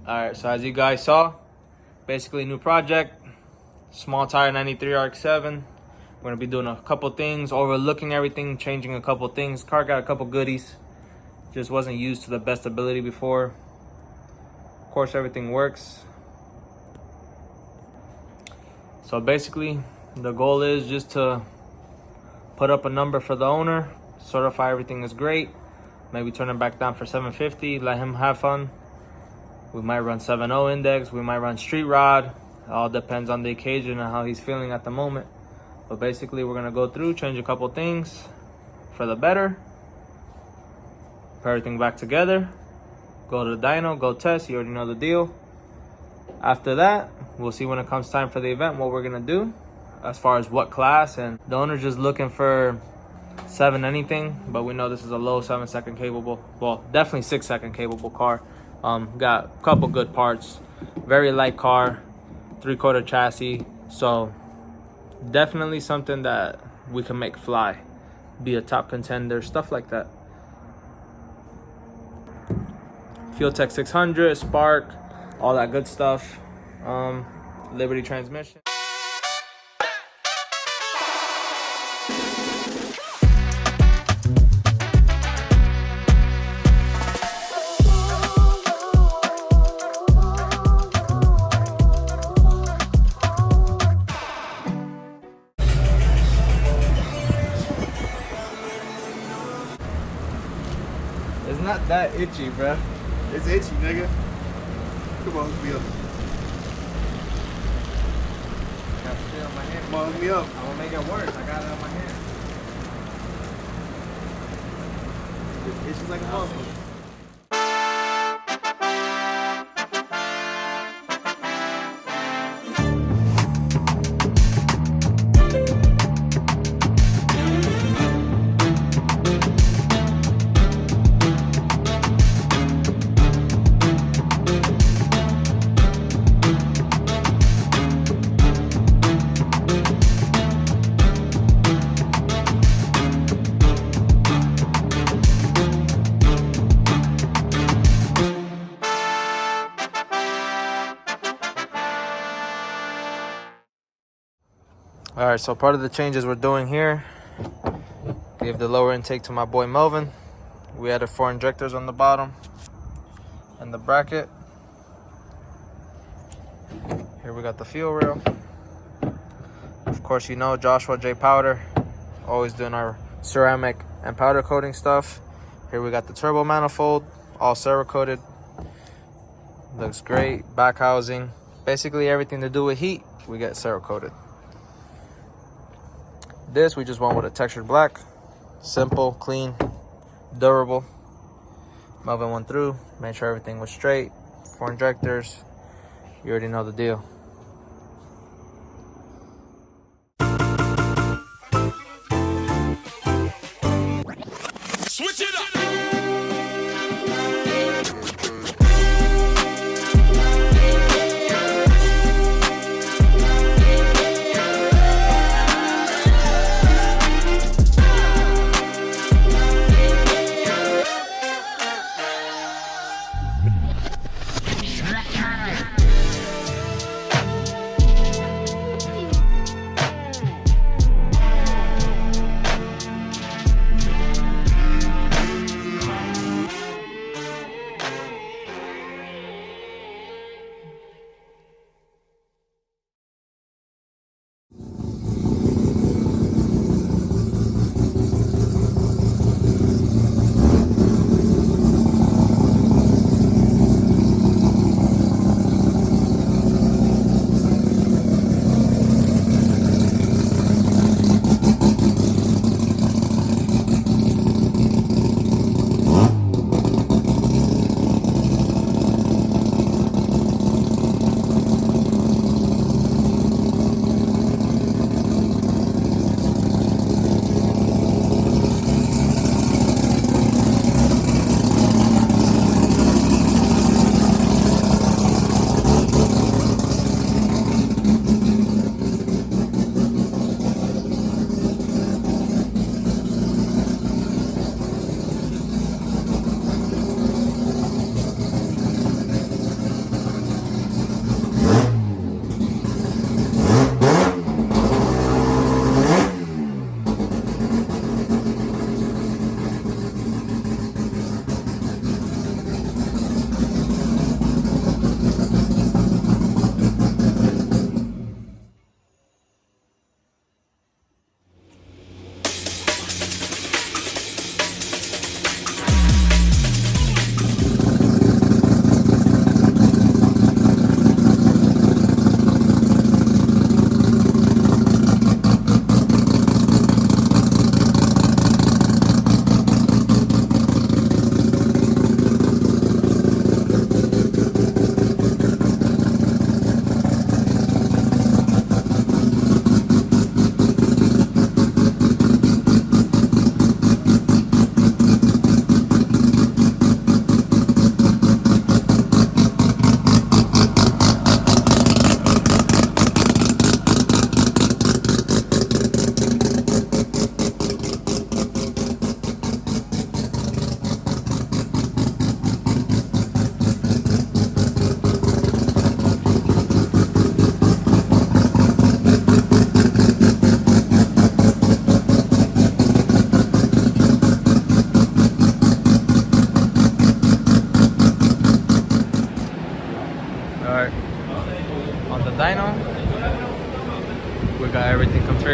Alright, so as you guys saw, basically new project, small tire 93 Rx7. We're gonna be doing a couple things, overlooking everything, changing a couple things. Car got a couple goodies, just wasn't used to the best ability before. Of course, everything works. So basically, the goal is just to put up a number for the owner, certify everything is great, maybe turn it back down for 750, let him have fun. We might run 7.0 index, we might run street rod. It all depends on the occasion and how he's feeling at the moment. But basically, we're gonna go through, change a couple things for the better, put everything back together, go to the dyno, go test, you already know the deal. After that, we'll see when it comes time for the event what we're gonna do as far as what class. And the owner's just looking for 7 anything, but we know this is a low 7-second capable, well, definitely 6-second capable car. Got a couple good parts, very light car, 3/4 chassis, so definitely something that we can make fly, be a top contender, stuff like that. Fuel Tech 600, Spark, all that good stuff. Liberty transmission. It's not that itchy, bruh. It's itchy, nigga. Come on, hook me up. Got shit on my hand. Come on, hook me up. I'm gonna make it worse. I got it on my hand. It itches like a motherfucker. All right, so part of the changes we're doing here, gave the lower intake to my boy Melvin. We added 4 injectors on the bottom and the bracket. Here we got the fuel rail. Of course, you know Joshua J Powder, always doing our ceramic and powder coating stuff. Here we got the turbo manifold, all Cerakoted. Looks great. Back housing, basically everything to do with heat, we get Cerakoted. This we just went with a textured black, simple, clean, durable. Melvin went through, made sure everything was straight. 4 injectors, you already know the deal. Switch it up.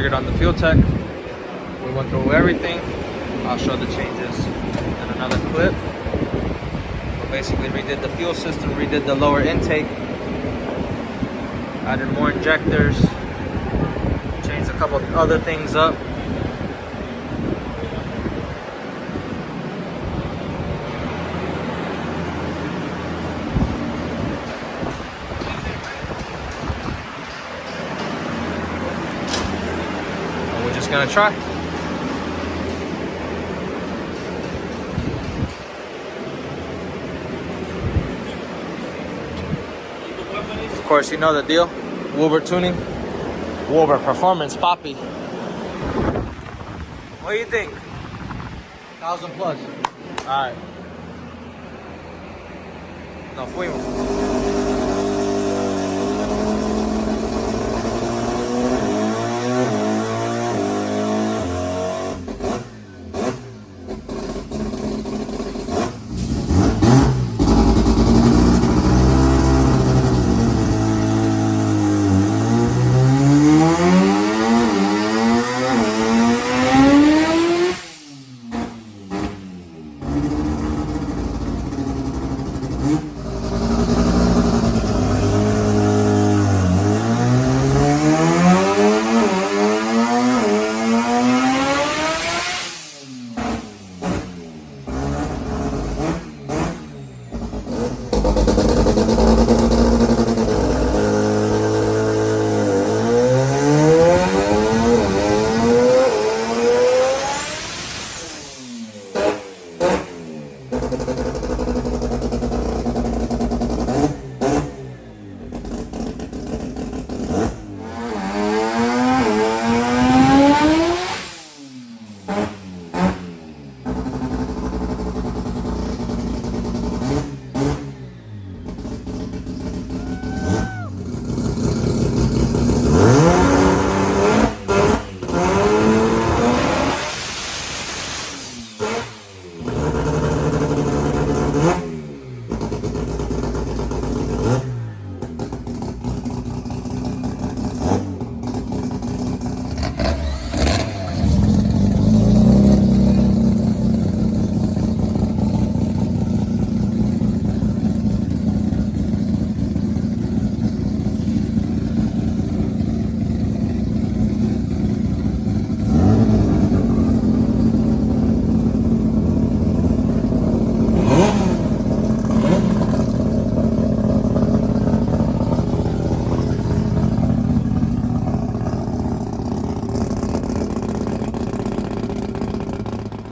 triggered on the fuel tech. We went through everything. I'll show the changes in another clip. But basically redid the fuel system, redid the lower intake, added more injectors, changed a couple other things up. And we're just gonna try. Of course, you know the deal. Wilbur tuning. Wilbur performance, Poppy. What do you think? 1,000 plus. Alright. Nos fuimos.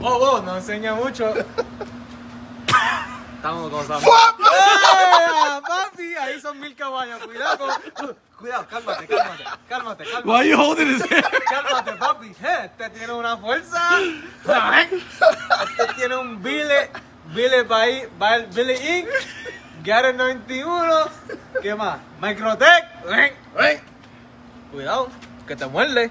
Oh, no enseña mucho. Estamos gozando. Papi, ahí son 1000 caballos. Cuidado, cuidado, cálmate. Why are you holding his hair? Cálmate, papi. Este tiene una fuerza. Este tiene un Billy Inc. Garen 91. ¿Qué más? Microtech. Cuidado, que te muerde.